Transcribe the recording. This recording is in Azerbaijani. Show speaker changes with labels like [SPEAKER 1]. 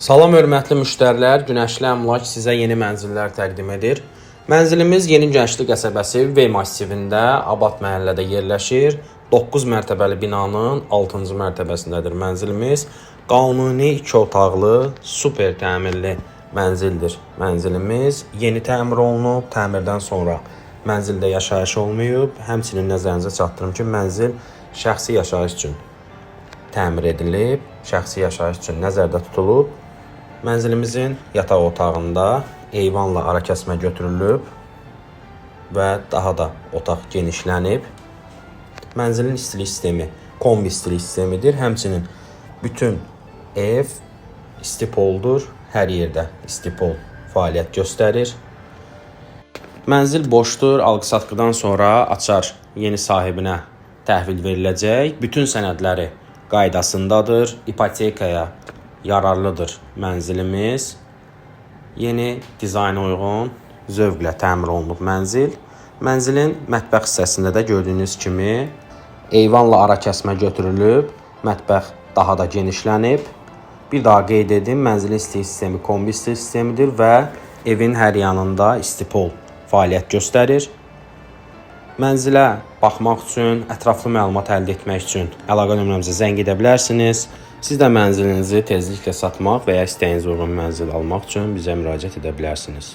[SPEAKER 1] Salam hörmətli müştərilər, Günəşli Əmlak sizə yeni mənzillər təqdim edir. Mənzilimiz Yeni Gənclik qəsəbəsi V massivində, Abad məhəllədə yerləşir. 9 mərtəbəli binanın 6-cı mərtəbəsindədir mənzilimiz. Qanuni 2 otaqlı, super təmirli mənzildir. Mənzilimiz yeni təmir olunub, təmirdən sonra mənzildə yaşayış olmayıb. Həmçinin nəzərinizə çatdırım ki, mənzil şəxsi yaşayış üçün təmir edilib, şəxsi yaşayış üçün nəzərdə tutulub. Mənzilimizin yataq otağında eyvanla ara kəsmə götürülüb və daha da otaq genişlənib. Mənzilin istilik sistemi kombi istilik sistemidir. Həmçinin bütün ev istipoldur. Hər yerdə istipol fəaliyyət göstərir. Mənzil boşdur. Alqı-satqıdan sonra açar yeni sahibinə təhvil veriləcək. Bütün sənədləri qaydasındadır. İpotekaya yararlıdır mənzilimiz. Yeni dizayna uyğun, zövqlə təmir olunub mənzil. Mənzilin mətbəx hissəsində də gördüyünüz kimi eyvanla ara kəsmə götürülüb, mətbəx daha da genişlənib. Bir daha qeyd edim, mənzilin istilik sistemi kombi istilik sistemidir və evin hər yanında istipol fəaliyyət göstərir. Mənzilə baxmaq üçün, ətraflı məlumat əldə etmək üçün əlaqə nömrəmizə zəng edə bilərsiniz. Siz də mənzilinizi tezliklə satmaq və ya istəyiniz uyğun mənzil almaq üçün bizə müraciət edə bilərsiniz.